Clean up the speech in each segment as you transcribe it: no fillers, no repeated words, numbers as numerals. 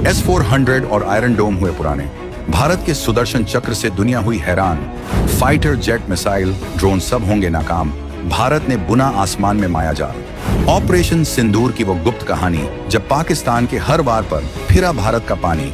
S-400 और iron डोम हुए पुराने। भारत के सुदर्शन चक्र से दुनिया हुई हैरान। फाइटर जेट, मिसाइल, ड्रोन सब होंगे नाकाम। भारत ने बुना आसमान में माया जाल। ऑपरेशन सिंदूर की वो गुप्त कहानी, जब पाकिस्तान के हर वार पर फिरा भारत का पानी।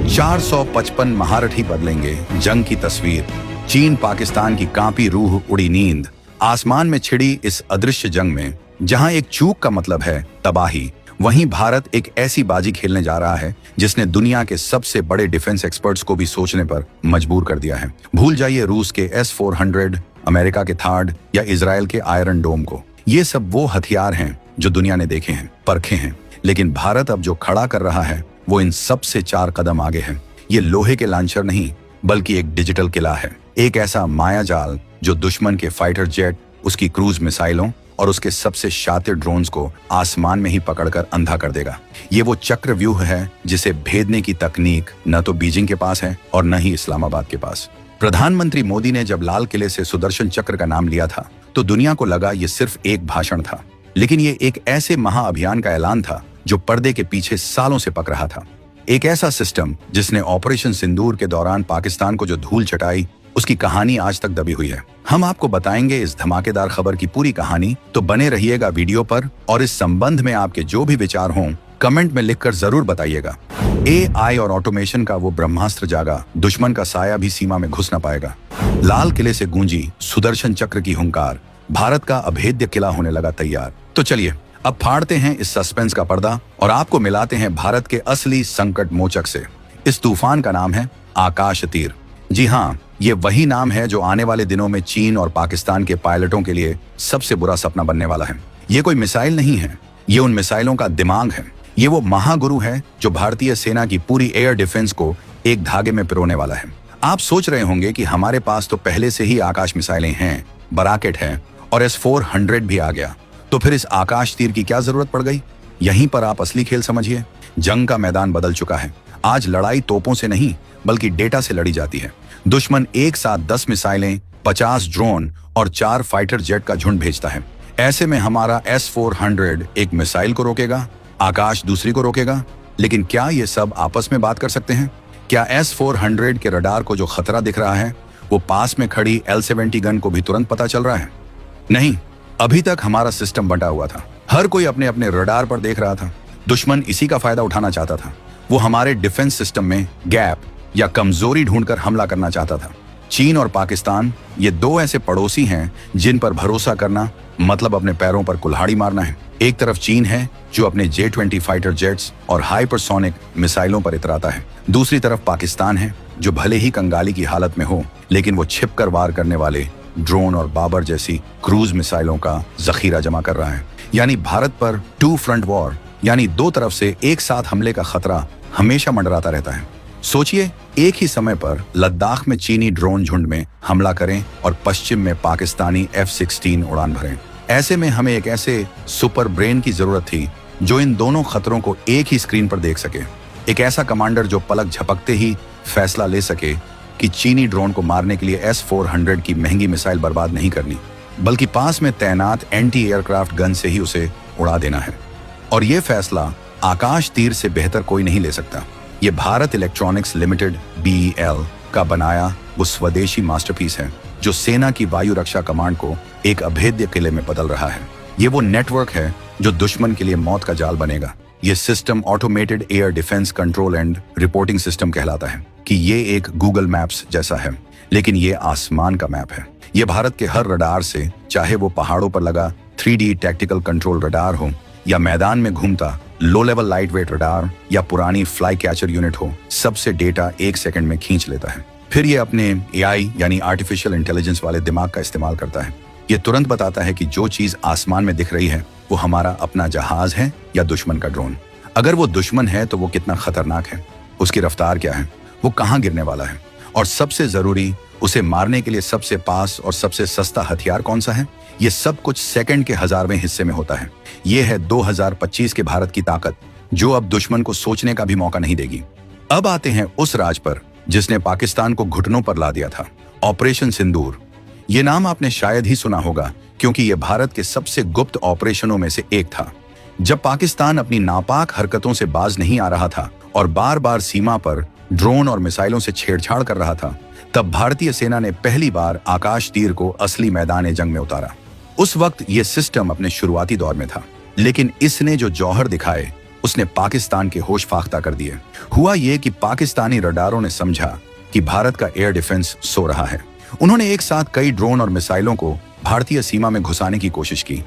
455 महारथी बदलेंगे जंग की तस्वीर। चीन पाकिस्तान की कांपी रूह, उड़ी नींद। आसमान में छिड़ी इस अदृश्य जंग में जहां एक चूक का मतलब है तबाही, वहीं भारत एक ऐसी बाजी खेलने जा रहा है जिसने दुनिया के सबसे बड़े डिफेंस एक्सपर्ट्स को भी सोचने पर मजबूर कर दिया है। भूल जाइए रूस के S-400, अमेरिका के थार्ड या इजराइल के आयरन डोम को। ये सब वो हथियार हैं जो दुनिया ने देखे हैं, परखे हैं, लेकिन भारत अब जो खड़ा कर रहा है वो इन सब से 4 कदम आगे है। ये लोहे के लांचर नहीं, बल्कि एक डिजिटल किला है। एक ऐसा माया जाल जो दुश्मन के फाइटर जेट, उसकी क्रूज मिसाइलों और उसके सबसे शातिर ड्रोन्स को आसमान में ही पकड़कर अंधा कर देगा। ये वो चक्रव्यूह है जिसे भेदने की तकनीक न तो बीजिंग के पास है और न ही इस्लामाबाद के पास। प्रधानमंत्री मोदी ने जब लाल किले से सुदर्शन चक्र का नाम लिया था तो दुनिया को लगा ये सिर्फ एक भाषण था, लेकिन ये एक ऐसे महाअभियान का ऐलान था जो पर्दे के पीछे सालों से पक रहा था। एक ऐसा सिस्टम जिसने ऑपरेशन सिंदूर के दौरान पाकिस्तान को जो धूल चटाई, उसकी कहानी आज तक दबी हुई है। हम आपको बताएंगे इस धमाकेदार खबर की पूरी कहानी, तो बने रहिएगा वीडियो पर। और इस संबंध में आपके जो भी विचार हों कमेंट में लिखकर जरूर बताइएगा। AI और ऑटोमेशन का वो ब्रह्मास्त्र जागा, दुश्मन का साया भी सीमा में घुस न पाएगा। लाल किले से गूंजी सुदर्शन चक्र की हुंकार, भारत का अभेद्य किला होने लगा तैयार। तो चलिए अब फाड़ते हैं इस सस्पेंस का पर्दा और आपको मिलाते हैं भारत के असली संकट मोचक से। इस तूफान का नाम है आकाश तीर। जी हाँ, ये वही नाम है जो आने वाले दिनों में चीन और पाकिस्तान के पायलटों के लिए सबसे बुरा सपना बनने वाला है। ये कोई मिसाइल नहीं है, ये उन मिसाइलों का दिमाग है। ये वो महागुरु है जो भारतीय सेना की पूरी एयर डिफेंस को एक धागे में पिरोने वाला है। आप सोच रहे होंगे कि हमारे पास तो पहले से ही आकाश मिसाइलें हैं, बराकेट है और S-400 भी आ गया, तो फिर इस आकाश तीर की क्या जरूरत पड़ गई? यहीं पर आप असली खेल समझिए। जंग का मैदान बदल चुका है। आज लड़ाई तोपों से नहीं बल्कि डेटा से लड़ी जाती है। दुश्मन एक साथ 10 मिसाइलें, 50 ड्रोन और 4 फाइटर जेट का झुंड भेजता है। ऐसे में हमारा S-400 एक मिसाइल को रोकेगा, आकाश दूसरी को रोकेगा, लेकिन क्या ये सब आपस में बात कर सकते हैं? क्या S-400 के रडार को जो खतरा दिख रहा है वो पास में खड़ी L-70 गन को भी तुरंत पता चल रहा है? नहीं, अभी तक हमारा सिस्टम बंटा हुआ था। हर कोई अपने अपने रडार पर देख रहा था। दुश्मन इसी का फायदा उठाना चाहता था। वो हमारे डिफेंस सिस्टम में गैप या कमजोरी ढूंढकर हमला करना चाहता था। चीन और पाकिस्तान ये दो ऐसे पड़ोसी हैं जिन पर भरोसा करना मतलब अपने पैरों पर कुल्हाड़ी मारना है। एक तरफ चीन है जो अपने J-20 फाइटर जेट्स और हाइपरसोनिक मिसाइलों पर इतराता है। दूसरी तरफ पाकिस्तान है जो भले ही कंगाली की हालत में हो, लेकिन वो छिपकर वार करने वाले ड्रोन और बाबर जैसी क्रूज मिसाइलों का जखीरा जमा कर रहा है। यानी भारत पर 2 फ्रंट वॉर, यानी 2 तरफ से एक साथ हमले का खतरा हमेशा मंडराता रहता है। सोचिए, एक ही समय पर लद्दाख में चीनी ड्रोन झुंड में हमला करें और पश्चिम में पाकिस्तानी F-16 उड़ान भरें। ऐसे में हमें एक ऐसे सुपर ब्रेन की जरूरत थी जो इन दोनों खतरों को एक ही स्क्रीन पर देख सके। एक ऐसा कमांडर जो पलक झपकते ही फैसला ले सके कि चीनी ड्रोन को मारने के लिए S-400 की महंगी मिसाइल बर्बाद नहीं करनी, बल्कि पास में तैनात एंटी एयरक्राफ्ट गन से ही उसे उड़ा देना है। और ये फैसला आकाश तीर से बेहतर कोई नहीं ले सकता। ये भारत इलेक्ट्रॉनिक्स लिमिटेड BEL का बनाया वो स्वदेशी मास्टरपीस है जो सेना की वायु रक्षा कमांड को एक अभेद्य किले में बदल रहा है। ये वो नेटवर्क है जो दुश्मन के लिए मौत का जाल बनेगा। ये system automated air defence control and reporting system कहलाता है कि ये एक गूगल मैप्स जैसा है, लेकिन ये आसमान का मैप है। ये भारत के हर रडार से, चाहे वो पहाड़ों पर लगा 3D टैक्टिकल कंट्रोल रडार हो या मैदान में घूमता low level light weight radar या पुरानी फ्लाई कैचर यूनिट हो, सबसे डेटा 1 सेकंड में खींच लेता है। फिर ये अपने AI यानी आर्टिफिशियल इंटेलिजेंस वाले दिमाग का इस्तेमाल करता है। ये तुरंत बताता है कि जो चीज आसमान में दिख रही है वो हमारा अपना जहाज है या दुश्मन का ड्रोन। अगर वो दुश्मन है तो वो कितना खतरनाक है, उसकी रफ्तार क्या है, वो कहाँ गिरने वाला है, और सबसे जरूरी, उसे मारने के लिए सबसे पास और सबसे सस्ता हथियार कौन सा है। ये सब कुछ सेकंड के 1000वें हिस्से में होता है। ये है 2025 के भारत की ताकत जो अब दुश्मन को सोचने का भी मौका नहीं देगी। अब आते हैं उस राज पर जिसने पाकिस्तान को घुटनों पर ला दिया था, ऑपरेशन सिंदूर। ये नाम आपने शायद ही सुना होगा क्योंकि ये भारत के सबसे गुप्त ऑपरेशनों में से एक था। जब पाकिस्तान अपनी नापाक हरकतों से बाज नहीं आ रहा था और बार बार सीमा पर ड्रोन और मिसाइलों से छेड़छाड़ कर रहा था, तब भारतीय सेना ने पहली बार आकाश तीर को असली मैदान जंग में उतारा। उस वक्त यह सिस्टम अपने शुरुआती दौर में था, लेकिन इसने जो जौहर दिखाए उसने पाकिस्तान के होश फाख्ता कर दिए। हुआ यह कि पाकिस्तानी रडारों ने समझा कि भारत का एयर डिफेंस सो रहा है। उन्होंने एक साथ कई ड्रोन और मिसाइलों को भारतीय सीमा में घुसाने की कोशिश की,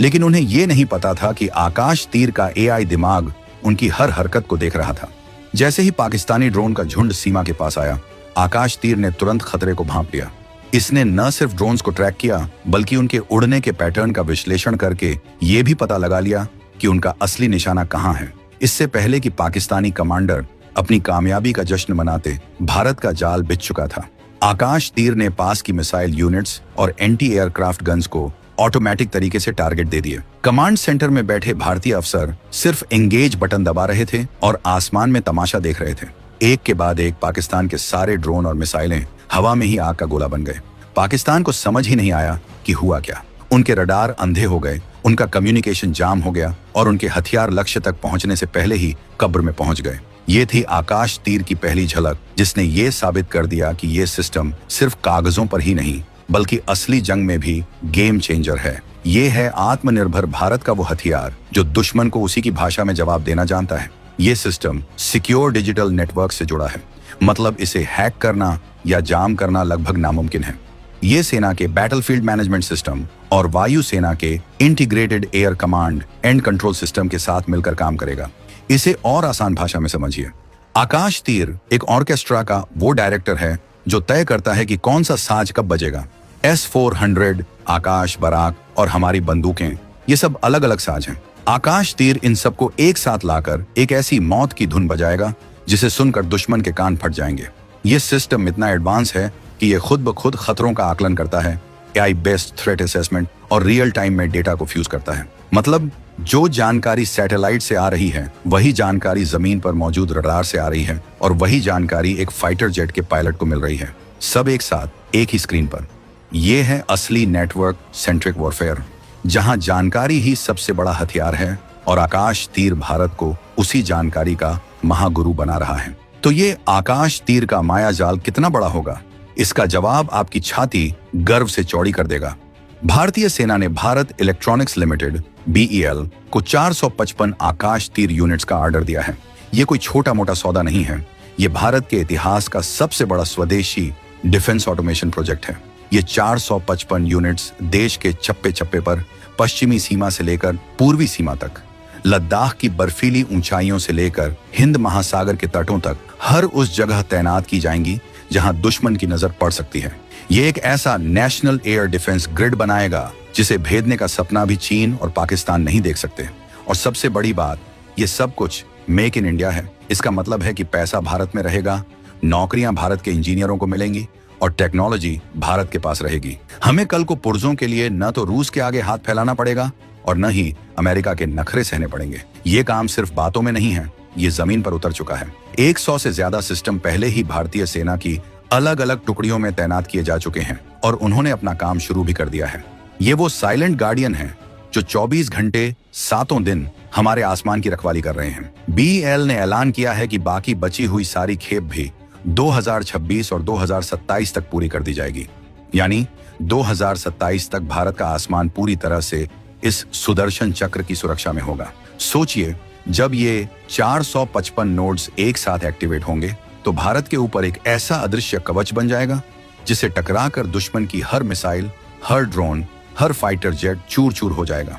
लेकिन उन्हें यह नहीं पता था कि आकाश तीर का एआई दिमाग उनकी हर हरकत को देख रहा था। जैसे ही पाकिस्तानी ड्रोन का झुंड सीमा के पास आया, आकाश तीर ने तुरंत खतरे को भांप लिया। इसने न सिर्फ ड्रोन्स को ट्रैक किया, बल्कि उनके उड़ने के पैटर्न का विश्लेषण करके यह भी पता लगा लिया कि उनका असली निशाना कहां है। इससे पहले कि पाकिस्तानी कमांडर अपनी कामयाबी का जश्न मनाते, भारत का जाल बिछ चुका था। आकाश तीर ने पास की मिसाइल यूनिट्स और एंटी एयरक्राफ्ट गन्स को ऑटोमेटिक तरीके से टारगेट दे दिए। कमांड सेंटर में बैठे भारतीय अफसर सिर्फ एंगेज बटन दबा रहे थे और आसमान में तमाशा देख रहे थे। एक के बाद एक पाकिस्तान के सारे ड्रोन और मिसाइलें हवा में ही आग का गोला बन गए। पाकिस्तान को समझ ही नहीं आया कि हुआ क्या। उनके रडार अंधे हो गए, उनका कम्युनिकेशन जाम हो गया और उनके हथियार लक्ष्य तक पहुंचने से पहले ही कब्र में पहुंच गए। ये थी आकाश तीर की पहली झलक, जिसने ये साबित कर दिया कि ये सिस्टम सिर्फ कागजों पर ही नहीं, बल्कि असली जंग में भी गेम चेंजर है। ये है आत्मनिर्भर भारत का वो हथियार जो दुश्मन को उसी की भाषा में जवाब देना जानता है। ये सिस्टम सिक्योर डिजिटल नेटवर्क से जुड़ा है, मतलब इसे हैक करना या जाम करना लगभग नामुमकिन है। ये सेना के बैटलफील्ड मैनेजमेंट सिस्टम और वायु सेना के integrated air command and control system के साथ मिलकर काम करेगा। इसे और आसान भाषा में समझिए। आकाश तीर एक ऑर्केस्ट्रा का वो डायरेक्टर है जो तय करता है कि कौन सा साज कब बजेगा। S-400, आकाश, बराक और हमारी बंदूकें, ये सब अलग अलग साज हैं। आकाश तीर इन सबको एक साथ लाकर एक ऐसी मौत की धुन बजाएगा जिसे सुनकर दुश्मन के कान फट जाएंगे। ये सिस्टम इतना एडवांस है कि ये खुद ब खुद खतरों का आकलन करता है, AI बेस्ड थ्रेट असेसमेंट और रियल टाइम में डेटा को फ्यूज करता है। मतलब जो जानकारी सैटेलाइट से आ रही है, वही जानकारी जमीन पर मौजूद रडार से आ रही है और वही जानकारी एक फाइटर जेट के पायलट को मिल रही है, सब एक साथ एक ही स्क्रीन पर। यह है असली नेटवर्क सेंट्रिक वॉरफेयर, जहां जानकारी ही सबसे बड़ा हथियार है और आकाश तीर भारत को उसी जानकारी का महागुरु बना रहा है। तो ये आकाश तीर का माया जाल कितना बड़ा होगा, इसका जवाब आपकी छाती गर्व से चौड़ी कर देगा। भारतीय सेना ने भारत इलेक्ट्रॉनिक्स लिमिटेड BEL को 455 आकाश तीर यूनिट्स का ऑर्डर दिया है। ये कोई छोटा मोटा सौदा नहीं है, ये भारत के इतिहास का सबसे बड़ा स्वदेशी डिफेंस ऑटोमेशन प्रोजेक्ट है। ये 455 यूनिट्स देश के चप्पे चप्पे पर, पश्चिमी सीमा से लेकर पूर्वी सीमा तक, लद्दाख की बर्फीली ऊंचाइयों से लेकर हिंद महासागर के तटों तक, हर उस जगह तैनात की जाएंगी जहां दुश्मन की नजर पड़ सकती है। ये एक ऐसा नेशनल एयर डिफेंस ग्रिड बनाएगा जिसे भेदने का सपना भी चीन और पाकिस्तान नहीं देख सकते। और सबसे बड़ी बात, ये सब कुछ मेक इन इंडिया है। इसका मतलब है कि पैसा भारत में रहेगा, नौकरियां भारत के इंजीनियरों को मिलेंगी और टेक्नोलॉजी भारत के पास रहेगी। हमें कल को पुर्जों के लिए न तो रूस के आगे हाथ फैलाना पड़ेगा और न ही अमेरिका के नखरे सहने पड़ेंगे। ये काम सिर्फ बातों में नहीं है, ये जमीन पर उतर चुका है। 100 से ज्यादा सिस्टम पहले ही भारतीय सेना की अलग अलग टुकड़ियों में तैनात किए जा चुके हैं और उन्होंने अपना काम शुरू भी कर दिया है। ये वो साइलेंट गार्डियन हैं जो 24 घंटे 7 दिन हमारे आसमान की रखवाली कर रहे हैं। BEL ने ऐलान किया है कि बाकी बची हुई सारी खेप भी 2026 और 2027 तक पूरी कर दी जाएगी। यानी 2027 तक भारत का आसमान पूरी तरह से इस सुदर्शन चक्र की सुरक्षा में होगा। सोचिए, जब ये 455 नोड्स एक साथ एक्टिवेट होंगे तो भारत के ऊपर एक ऐसा अदृश्य कवच बन जाएगा जिसे टकराकर दुश्मन की हर मिसाइल, हर ड्रोन, हर फाइटर जेट चूर चूर हो जाएगा।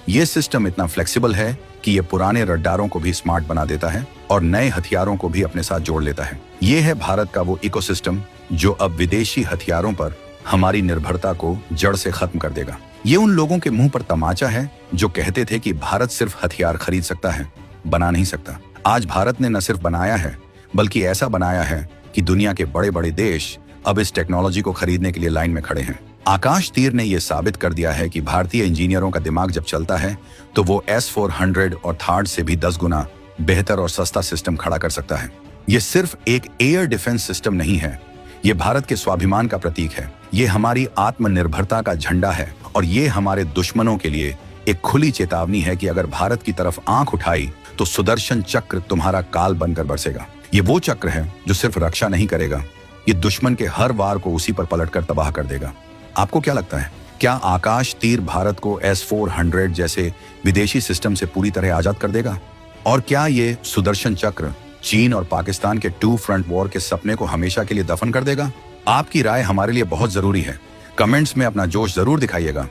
ये सिस्टम इतना फ्लेक्सिबल है कि ये पुराने रडारों को भी स्मार्ट बना देता है और नए हथियारों को भी अपने साथ जोड़ लेता है। ये है भारत का वो इकोसिस्टम जो अब विदेशी हथियारों पर हमारी निर्भरता को जड़ से खत्म कर देगा। ये उन लोगों के मुंह पर तमाचा है जो कहते थे कि भारत सिर्फ हथियार खरीद सकता है, बना नहीं सकता। आज भारत ने न सिर्फ बनाया है, बल्कि ऐसा बनाया है कि दुनिया के बड़े बड़े देश अब इस टेक्नोलॉजी को खरीदने के लिए लाइन में खड़े हैं। आकाश तीर ने यह साबित कर दिया है कि भारतीय इंजीनियरों का दिमाग जब चलता है तो वो S-400 और थार्ड से भी 10 गुना बेहतर और सस्ता सिस्टम खड़ा कर सकता है। ये सिर्फ एक एयर डिफेंस सिस्टम नहीं है, ये भारत के स्वाभिमान का प्रतीक है, ये हमारी आत्मनिर्भरता का झंडा है और ये हमारे दुश्मनों के लिए एक खुली चेतावनी है कि अगर भारत की तरफ आंख उठाई तो सुदर्शन चक्र तुम्हारा काल बनकर बरसेगा। ये वो चक्र है जो सिर्फ रक्षा नहीं करेगा, ये दुश्मन के हर वार को उसी पर पलटकर तबाह कर देगा। आपको क्या लगता है, क्या आकाश तीर भारत को S-400 जैसे विदेशी सिस्टम से पूरी तरह आजाद कर देगा? और क्या ये सुदर्शन चक्र चीन और पाकिस्तान के 2 फ्रंट वॉर के सपने को हमेशा के लिए दफन कर देगा? आपकी राय हमारे लिए बहुत जरूरी है। कमेंट्स में अपना जोश जरूर दिखाइएगा।